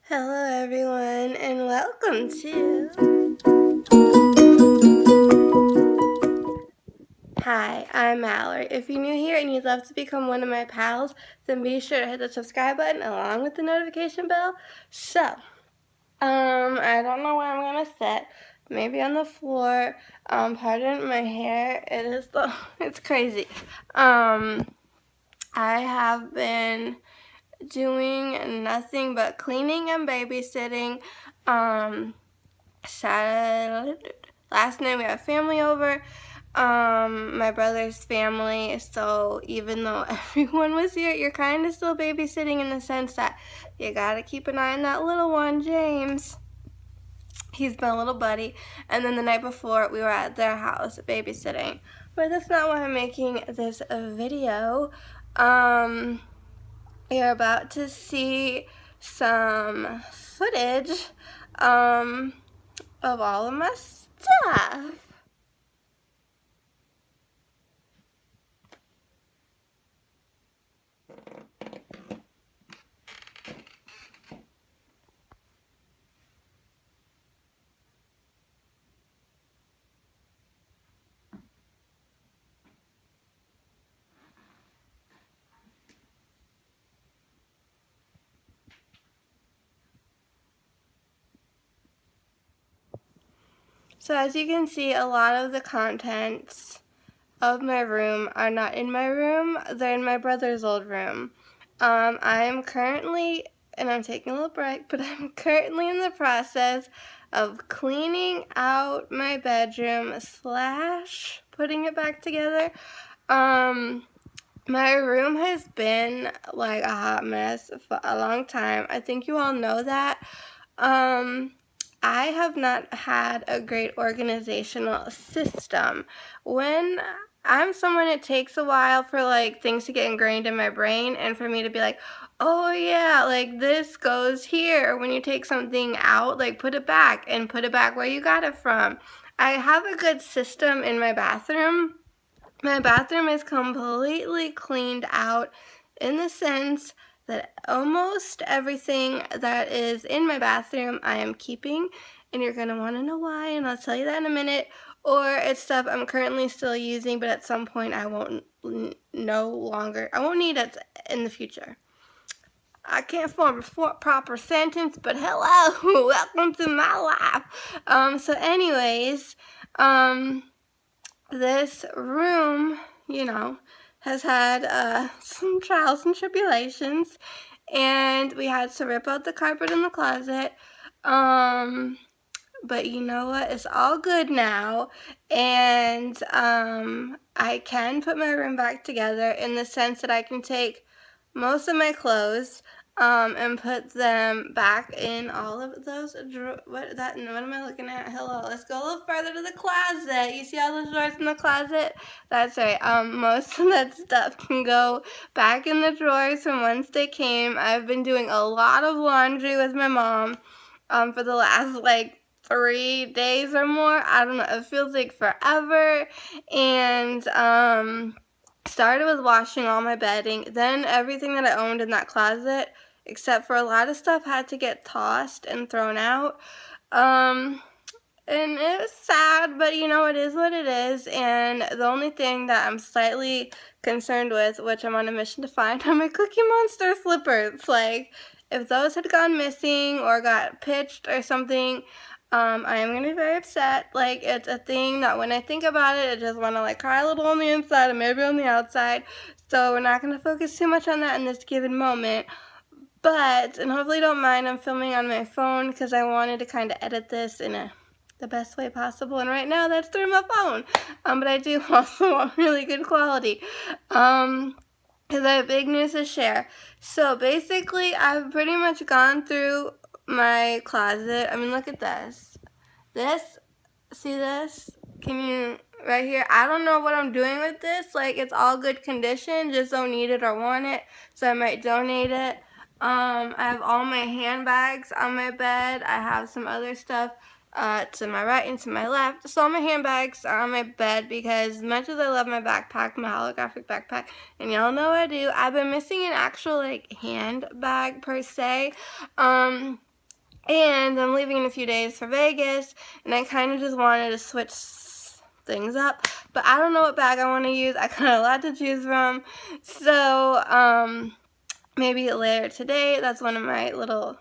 Hello everyone and welcome to Hi, I'm Mallory. If you're new here and you'd love to become one of my pals, then be sure to hit the subscribe button along with the notification bell. So, I don't know where I'm gonna sit. Maybe on the floor. Pardon my hair. It's crazy. I have been doing nothing but cleaning and babysitting. Last night we had family over, my brother's family, so even though everyone was here, you're kind of still babysitting in the sense that you gotta keep an eye on that little one, James. He's been a little buddy, and then the night before we were at their house babysitting. But that's not why I'm making this video. You're about to see some footage, of all of my stuff. So as you can see, a lot of the contents of my room are not in my room, they're in my brother's old room. I'm currently, and I'm taking a little break, but I'm currently in the process of cleaning out my bedroom / putting it back together. My room has been like a hot mess for a long time. I think you all know that. I have not had a great organizational system. When I'm someone, it takes a while for like things to get ingrained in my brain and for me to be like, oh yeah, like this goes here. When you take something out, like put it back and put it back where you got it from. I have a good system in my bathroom. My bathroom is completely cleaned out in the sense that almost everything that is in my bathroom I am keeping, and you're going to want to know why, and I'll tell you that in a minute. Or it's stuff I'm currently still using, but at some point I won't need it in the future. I can't form a proper sentence, but hello, welcome to my life. So anyways, this room, has had some trials and tribulations, and we had to rip out the carpet in the closet. But you know what? It's all good now, and I can put my room back together in the sense that I can take most of my clothes and put them back in all of those what am I looking at? Hello, let's go a little further to the closet. You see all those drawers in the closet? That's right. Most of that stuff can go back in the drawers from whence they came. I've been doing a lot of laundry with my mom for the last 3 days or more. I don't know, it feels like forever. And started with washing all my bedding, then everything that I owned in that closet, except for a lot of stuff, had to get tossed and thrown out. And it was sad, but it is what it is. And the only thing that I'm slightly concerned with, which I'm on a mission to find, are my Cookie Monster slippers. Like, if those had gone missing or got pitched or something, I am going to be very upset. Like, it's a thing that when I think about it, I just want to cry a little on the inside and maybe on the outside. So we're not going to focus too much on that in this given moment. But, and hopefully you don't mind, I'm filming on my phone because I wanted to kind of edit this in the best way possible. And right now that's through my phone. But I do also want really good quality. Because I have big news to share. So basically, I've pretty much gone through my closet. I mean, look at this. See this? Right here, I don't know what I'm doing with this. It's all good condition, just don't need it or want it, so I might donate it. I have all my handbags on my bed. I have some other stuff to my right and to my left. So all my handbags are on my bed because as much as I love my backpack, my holographic backpack, and y'all know I do, I've been missing an actual handbag per se. And I'm leaving in a few days for Vegas, and I kind of just wanted to switch things up, but I don't know what bag I want to use. I got a lot to choose from, so maybe later today. That's one of my little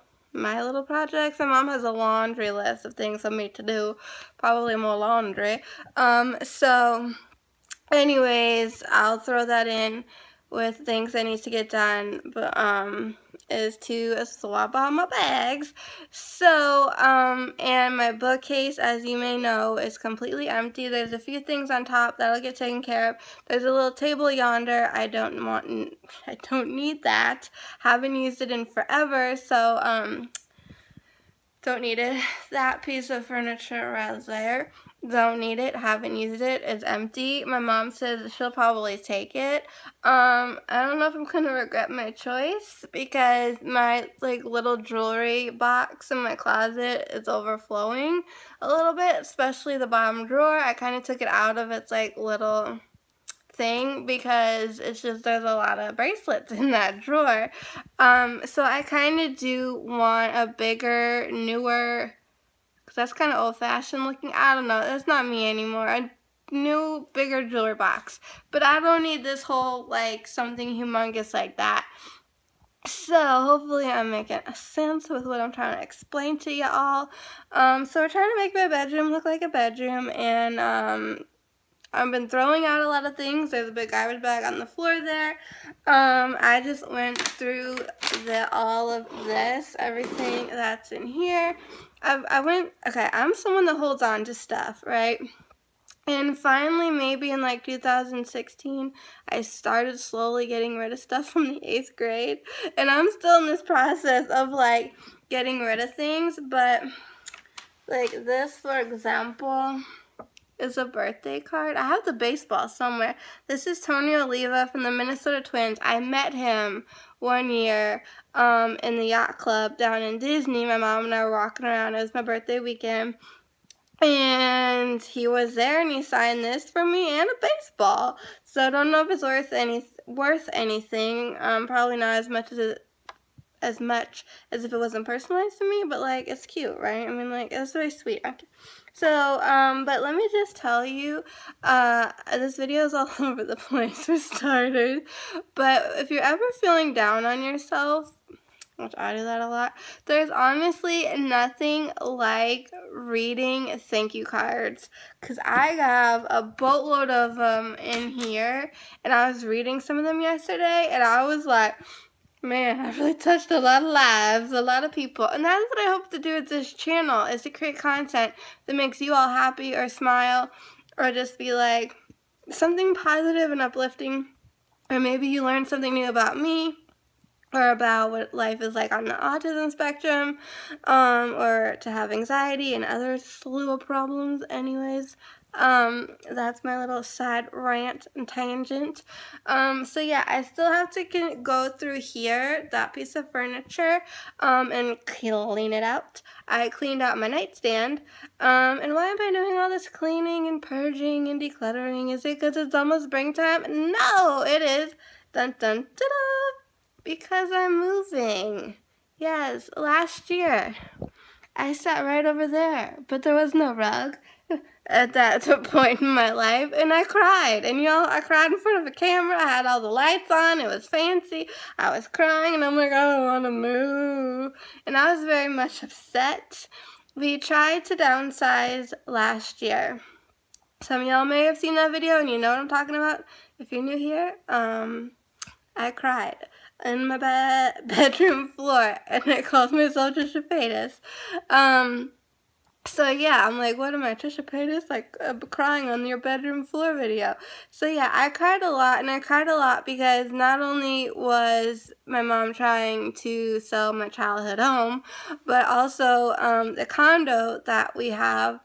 projects. My mom has a laundry list of things for me to do, probably more laundry. So anyways, I'll throw that in with things I need to get done, but is to swap out my bags. So and my bookcase, as you may know, is completely empty. There's a few things on top that'll get taken care of. There's a little table yonder. I don't need that. Haven't used it in forever, so don't need it. That piece of furniture right there. Don't need it. Haven't used it. It's empty. My mom says she'll probably take it. I don't know if I'm gonna regret my choice because my little jewelry box in my closet is overflowing a little bit, especially the bottom drawer. I kind of took it out of its little thing because it's just there's a lot of bracelets in that drawer. So I kind of do want a bigger, newer, because that's kind of old-fashioned looking. I don't know. That's not me anymore. A new, bigger jewelry box. But I don't need this whole, something humongous like that. So hopefully I'm making sense with what I'm trying to explain to y'all. So we're trying to make my bedroom look like a bedroom, and I've been throwing out a lot of things. There's a big garbage bag on the floor there. I just went through all of this, everything that's in here. Okay, I'm someone that holds on to stuff, right? And finally, maybe in 2016, I started slowly getting rid of stuff from the 8th grade. And I'm still in this process of getting rid of things, but this, for example, is a birthday card. I have the baseball somewhere. This is Tony Oliva from the Minnesota Twins. I met him one year in the yacht club down in Disney. My mom and I were walking around. It was my birthday weekend. And he was there and he signed this for me and a baseball. So I don't know if it's worth anything. Probably not as much as if it wasn't personalized to me, but it's cute, right? I mean, it's very sweet. So, but let me just tell you, this video is all over the place for starters, but if you're ever feeling down on yourself, which I do that a lot, there's honestly nothing like reading thank you cards, because I have a boatload of them in here, and I was reading some of them yesterday, and I was like, man, I really touched a lot of lives, a lot of people. And that's what I hope to do with this channel, is to create content that makes you all happy or smile or just be something positive and uplifting. Or maybe you learn something new about me or about what life is like on the autism spectrum, or to have anxiety and other slew of problems. Anyways, that's my little side rant and tangent. So yeah, I still have to go through here, that piece of furniture, and clean it out. I cleaned out my nightstand, and why am I doing all this cleaning and purging and decluttering? Is it because it's almost springtime? No, it is, dun dun ta-da, because I'm moving. Yes, last year I sat right over there, but there was no rug at that point in my life, and I cried. And I cried in front of a camera. I had all the lights on. It was fancy. I was crying, and I'm like, I don't want to move. And I was very much upset. We tried to downsize last year. Some of y'all may have seen that video, and you know what I'm talking about. If you're new here, I cried in my bedroom floor, and I called myself Trisha Paytas. So yeah, I'm like, what am I, Trisha Paytas? Crying on your bedroom floor video. So yeah, I cried a lot, and I cried a lot because not only was my mom trying to sell my childhood home, but also the condo that we have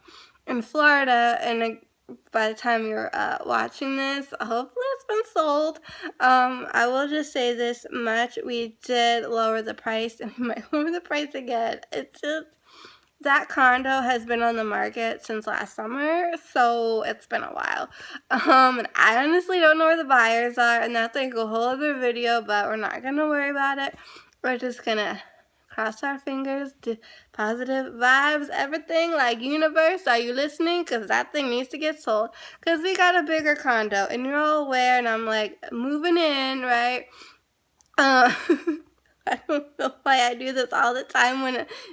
in Florida, and by the time you're watching this, hopefully it's been sold. I will just say this much: we did lower the price, and we might lower the price again. It's just, that condo has been on the market since last summer, so it's been a while. And I honestly don't know where the buyers are, and that's a whole other video, but we're not gonna worry about it. We're just gonna cross our fingers, positive vibes, everything. Like, universe, are you listening? Because that thing needs to get sold. Because we got a bigger condo, and you're all aware, and I'm like moving in, right? I don't know why I do this all the time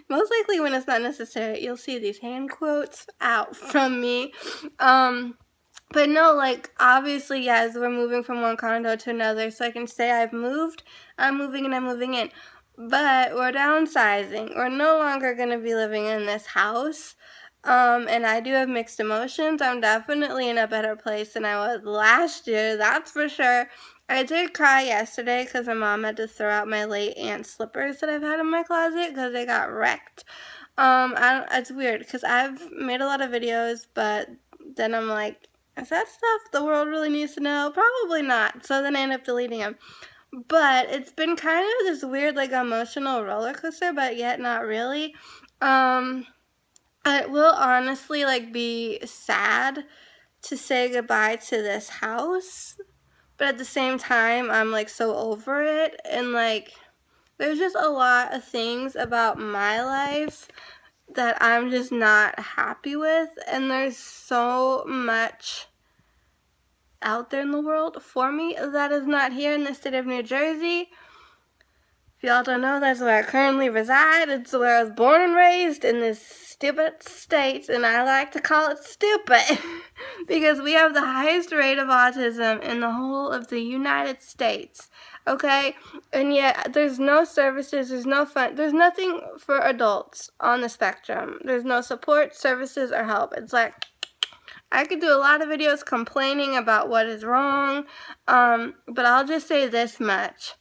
most likely when it's not necessary. You'll see these hand quotes out from me. But no, like, obviously, yes, we're moving from one condo to another, so I can say I've moved, I'm moving, and I'm moving in. But we're downsizing. We're no longer going to be living in this house. And I do have mixed emotions. I'm definitely in a better place than I was last year, that's for sure. I did cry yesterday because my mom had to throw out my late aunt slippers that I've had in my closet because they got wrecked. It's weird because I've made a lot of videos, but then I'm like, is that stuff the world really needs to know? Probably not. So then I end up deleting them. But it's been kind of this weird, like, emotional roller coaster, but yet not really. It will honestly, like, be sad to say goodbye to this house, but at the same time, I'm, like, so over it, and, like, there's just a lot of things about my life that I'm just not happy with, and there's so much out there in the world for me that is not here in the state of New Jersey. If y'all don't know, that's where I currently reside. It's where I was born and raised, in this stupid state, and I like to call it stupid because we have the highest rate of autism in the whole of the United States, okay? And yet there's no services, there's no fun, there's nothing for adults on the spectrum. There's no support, services, or help. It's like, I could do a lot of videos complaining about what is wrong, but I'll just say this much.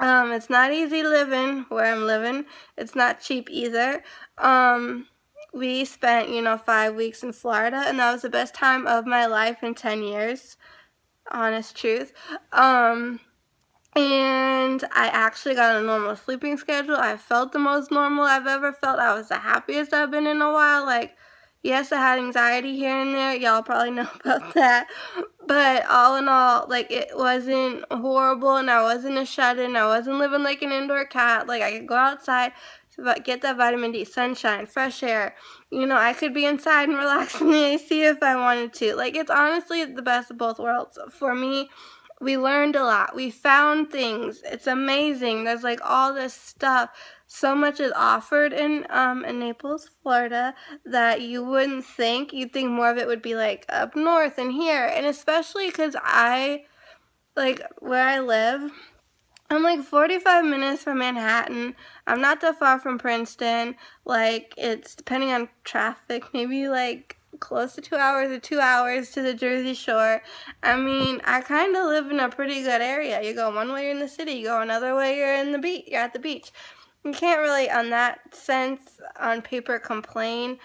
It's not easy living where I'm living. It's not cheap either. We spent, 5 weeks in Florida, and that was the best time of my life in 10 years. Honest truth. And I actually got a normal sleeping schedule. I felt the most normal I've ever felt. I was the happiest I've been in a while. Like, yes, I had anxiety here and there. Y'all probably know about that. But all in all, like, it wasn't horrible, and I wasn't a shut-in. I wasn't living like an indoor cat. Like, I could go outside, get that vitamin D, sunshine, fresh air. I could be inside and relax in the AC if I wanted to. Like, it's honestly the best of both worlds. For me, we learned a lot. We found things. It's amazing. There's, like, all this stuff. So much is offered in Naples, Florida, that you wouldn't think. You'd think more of it would be, like, up north and here. And especially because where I live, I'm, like, 45 minutes from Manhattan. I'm not that far from Princeton. Like, it's, depending on traffic, maybe, like, close to 2 hours or 2 hours to the Jersey Shore. I mean, I kind of live in a pretty good area. You go one way, you're in the city. You go another way, you're at the beach. You can't really, on that sense, on paper, complain,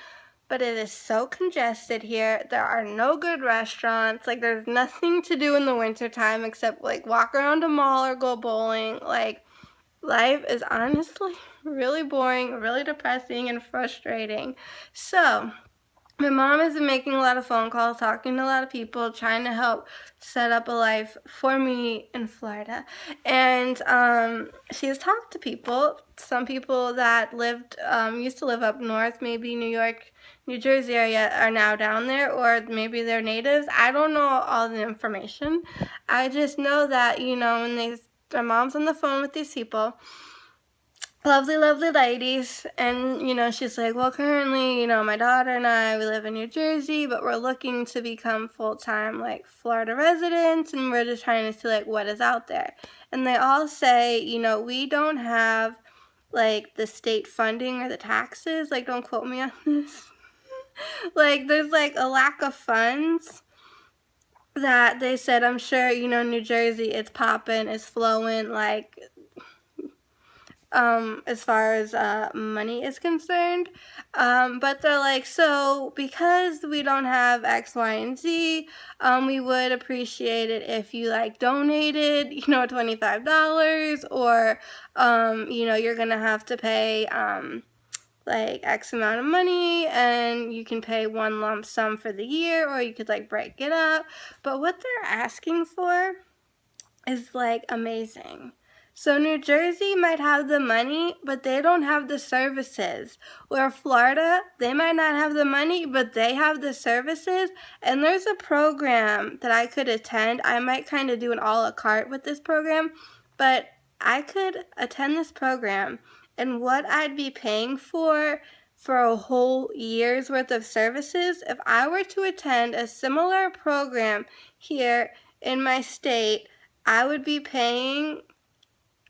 but it is so congested here. There are no good restaurants. Like, there's nothing to do in the wintertime except, like, walk around a mall or go bowling. Like, life is honestly really boring, really depressing, and frustrating. So, my mom has been making a lot of phone calls, talking to a lot of people, trying to help set up a life for me in Florida. And she has talked to people, some people that used to live up north, maybe New York, New Jersey area, are now down there, or maybe they're natives. I don't know all the information. I just know that, when their mom's on the phone with these people, lovely, lovely ladies, and, she's like, well, currently, my daughter and I, we live in New Jersey, but we're looking to become full-time, like, Florida residents, and we're just trying to see, like, what is out there. And they all say, we don't have, like, the state funding or the taxes, like, don't quote me on this. Like, there's, like, a lack of funds that they said, I'm sure, New Jersey, it's popping, it's flowing, like, as far as money is concerned, but they're like, so because we don't have X, Y, and Z, we would appreciate it if you, like, donated, $25, or you're gonna have to pay like X amount of money, and you can pay one lump sum for the year, or you could, like, break it up. But what they're asking for is, like, amazing. So New Jersey might have the money, but they don't have the services. Where Florida, they might not have the money, but they have the services. And there's a program that I could attend. I might kind of do an a la carte with this program, but I could attend this program, and what I'd be paying for a whole year's worth of services, if I were to attend a similar program here in my state, I would be paying,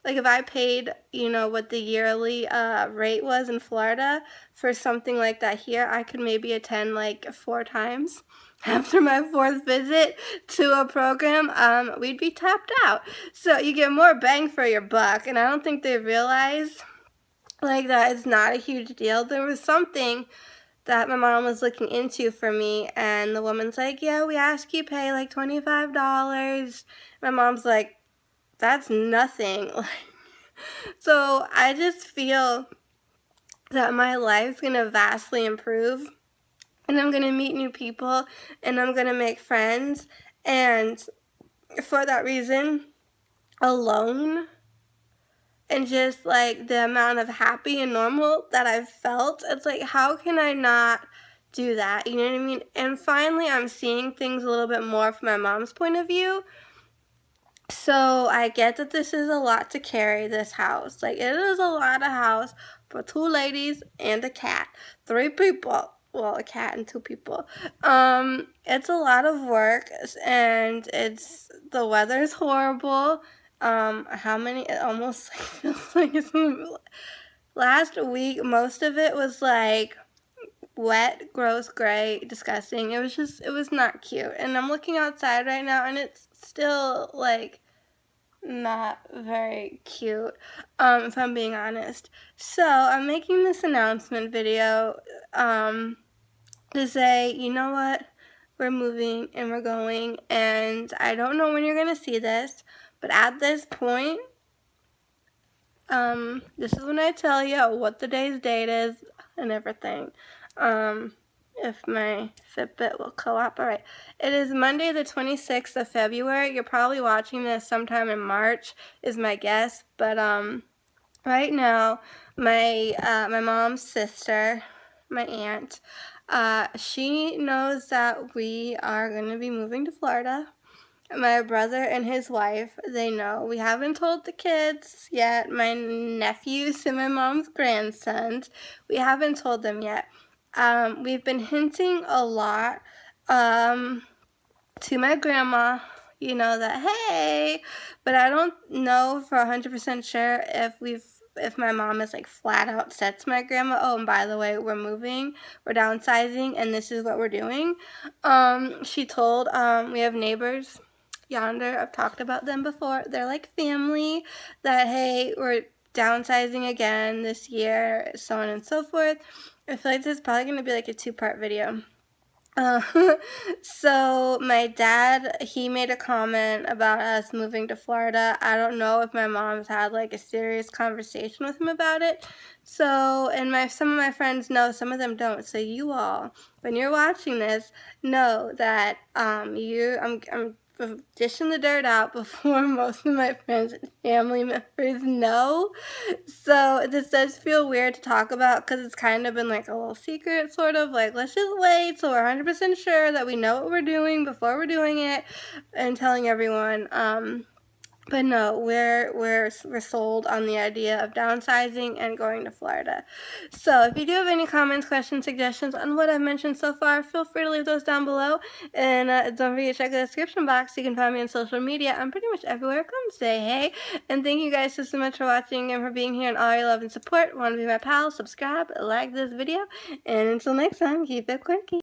like if I paid, what the yearly rate was in Florida for something like that here, I could maybe attend like 4 times. After my 4th visit to a program, we'd be tapped out. So you get more bang for your buck, and I don't think they realize like that it's not a huge deal. There was something that my mom was looking into for me, and the woman's like, yeah, we ask you pay like $25. My mom's like, that's nothing. So I just feel that my life's gonna vastly improve, and I'm gonna meet new people, and I'm gonna make friends, and for that reason alone, and just like the amount of happy and normal that I've felt, it's like, how can I not do that? You know what I mean? And finally, I'm seeing things a little bit more from my mom's point of view. So I get that this is a lot to carry, this house. Like, it is a lot of house for 2 ladies and a cat. 3 people. Well, a cat and 2 people. It's a lot of work, and the weather's horrible. It almost like feels like it's last week, most of it was like wet, gross, gray, disgusting. It was not cute. And I'm looking outside right now, and it's still like not very cute, if I'm being honest. So I'm making this announcement video to say, you know what, we're moving and we're going, and I don't know when you're gonna see this, but at this point, this is when I tell you what the day's date is and everything. If my Fitbit will cooperate. It is Monday the 26th of February. You're probably watching this sometime in March is my guess, but right now my mom's sister, my aunt, she knows that we are going to be moving to Florida. My brother and his wife, they know. We haven't told the kids yet. My nephews and my mom's grandsons, we haven't told them yet. We've been hinting a lot to my grandma, that, hey, but I don't know for 100% sure if my mom is like flat out said to my grandma, oh, and by the way, we're moving, we're downsizing, and this is what we're doing. She told, we have neighbors yonder, I've talked about them before, they're like family, that, hey, we're downsizing again this year, so on and so forth. I feel like this is probably going to be like a 2-part video. So my dad, he made a comment about us moving to Florida. I don't know if my mom's had like a serious conversation with him about it. So, and some of my friends know, some of them don't. So you all, when you're watching this, know that I'm dishing the dirt out before most of my friends and family members know. So this does feel weird to talk about because it's kind of been like a little secret, sort of like, let's just wait so we're 100% sure that we know what we're doing before we're doing it and telling everyone. But no, we're sold on the idea of downsizing and going to Florida. So if you do have any comments, questions, suggestions on what I've mentioned so far, feel free to leave those down below. And don't forget to check the description box. You can find me on social media. I'm pretty much everywhere. Come say hey. And thank you guys so much for watching and for being here and all your love and support. Want to be my pal? Subscribe, like this video. And until next time, keep it quirky.